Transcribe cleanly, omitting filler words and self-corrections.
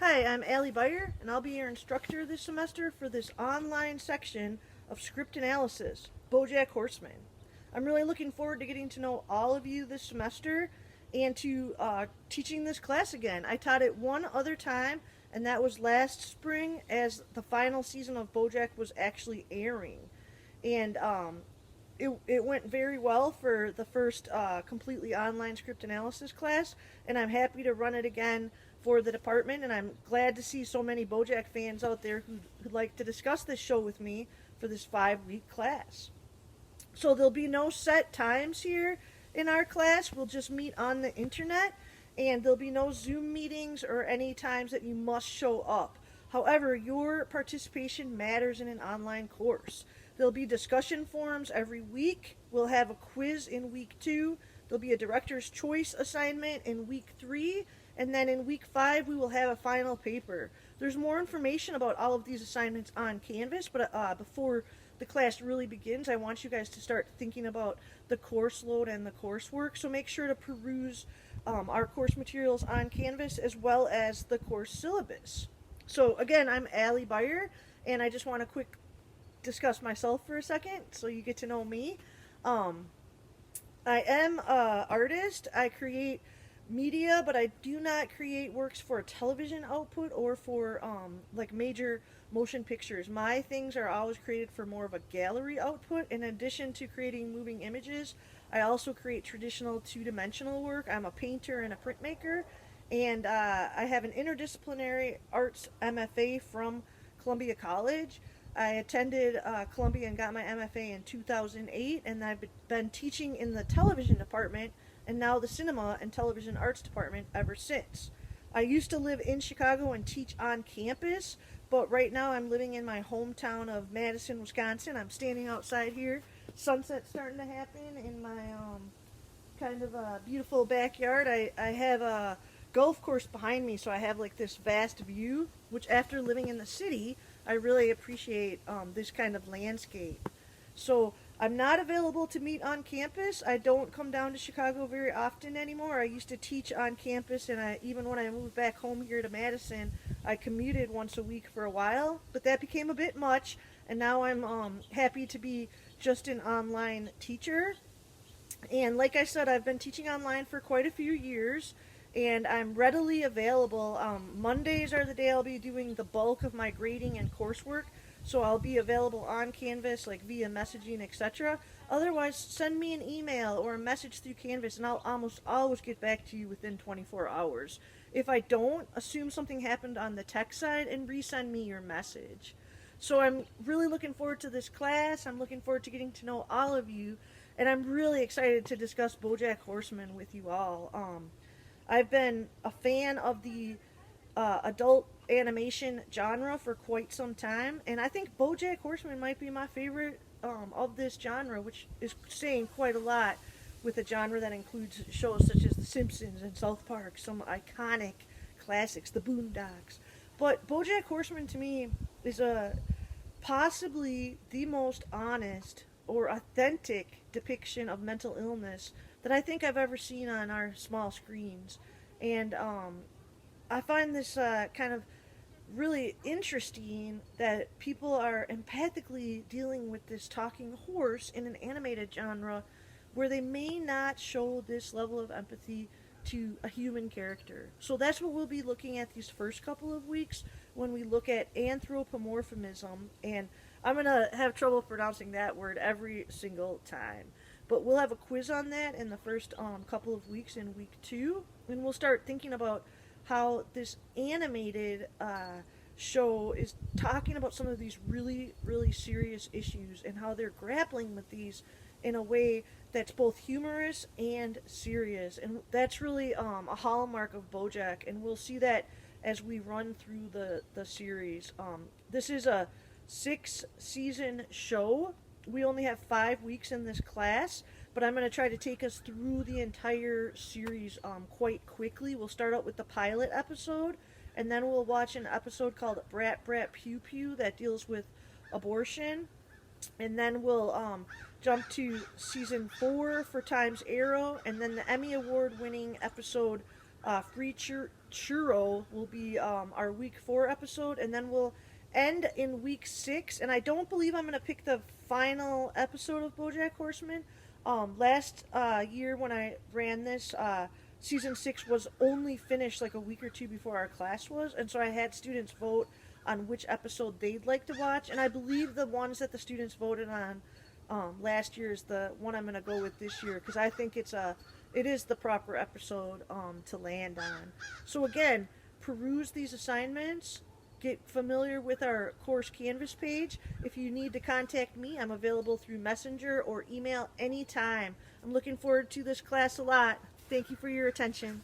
Hi, I'm Beyer, and I'll be your instructor this semester for this online section of script analysis, BoJack Horseman. I'm really looking forward to getting to know all of you this semester and to teaching this class again. I taught it one other time, and that was last spring as the final season of BoJack was actually airing. And it went very well for the first completely online script analysis class, and I'm happy to run it again for the department. And I'm glad to see so many BoJack fans out there who'd like to discuss this show with me for this 5 week class. So there'll be no set times here in our class. We'll just meet on the internet, and there'll be no Zoom meetings or any times that you must show up. However, your participation matters in an online course. There'll be discussion forums every week. We'll have a quiz in week 2. There'll be a director's choice assignment in week 3. And then in week 5, we will have a final paper. There's more information about all of these assignments on Canvas, but before the class really begins, I want you guys to start thinking about the course load and the coursework. So make sure to peruse our course materials on Canvas as well as the course syllabus. So again, I'm Beyer, and I just want to quick discuss myself for a second so you get to know me. I am an artist. I create media, but I do not create works for television output or for like major motion pictures. My things are always created for more of a gallery output. In addition to creating moving images, I also create traditional two-dimensional work. I'm a painter and a printmaker, and I have an interdisciplinary arts MFA from Columbia College. I attended Columbia and got my MFA in 2008, and I've been teaching in the television department and now the cinema and television arts department ever since. I used to live in Chicago and teach on campus, but right now I'm living in my hometown of Madison, Wisconsin. I'm standing outside here. Sunset's starting to happen in my kind of a beautiful backyard. I have a golf course behind me, so I have like this vast view, which after living in the city, I really appreciate this kind of landscape. So I'm not available to meet on campus. I don't come down to Chicago very often anymore. I used to teach on campus, and even when I moved back home here to Madison, I commuted once a week for a while, but that became a bit much, and now I'm happy to be just an online teacher. And like I said, I've been teaching online for quite a few years, and I'm readily available. Mondays are the day I'll be doing the bulk of my grading and coursework, so I'll be available on Canvas, like via messaging, etc. Otherwise, send me an email or a message through Canvas, and I'll almost always get back to you within 24 hours. If I don't, assume something happened on the tech side and resend me your message. So I'm really looking forward to this class. I'm looking forward to getting to know all of you, and I'm really excited to discuss BoJack Horseman with you all. I've been a fan of the adult animation genre for quite some time, and I think BoJack Horseman might be my favorite of this genre, which is saying quite a lot with a genre that includes shows such as The Simpsons and South Park, some iconic classics, The Boondocks. But BoJack Horseman to me is possibly the most honest or authentic depiction of mental illness that I think I've ever seen on our small screens. And I find this kind of really interesting that people are empathically dealing with this talking horse in an animated genre where they may not show this level of empathy to a human character. So that's what we'll be looking at these first couple of weeks when we look at anthropomorphism. And I'm going to have trouble pronouncing that word every single time. But we'll have a quiz on that in the first couple of weeks in week 2. And we'll start thinking about how this animated show is talking about some of these really, really serious issues and how they're grappling with these in a way that's both humorous and serious. And that's really a hallmark of BoJack, and we'll see that as we run through the series. This is a 6-season show. We only have 5 weeks in this class, but I'm going to try to take us through the entire series quite quickly. We'll start out with the pilot episode, and then we'll watch an episode called Brat Brat Pew Pew that deals with abortion, and then we'll jump to season 4 for Time's Arrow, and then the Emmy Award winning episode Free Churro will be our week 4 episode, and then we'll end in week 6. And I don't believe I'm going to pick the final episode of BoJack Horseman. Last year when I ran this, season 6 was only finished like a week or two before our class was, and so I had students vote on which episode they'd like to watch, and I believe the ones that the students voted on last year is the one I'm going to go with this year, because I think it is the proper episode to land on. So again, peruse these assignments, get familiar with our course Canvas page. If you need to contact me, I'm available through Messenger or email anytime. I'm looking forward to this class a lot. Thank you for your attention.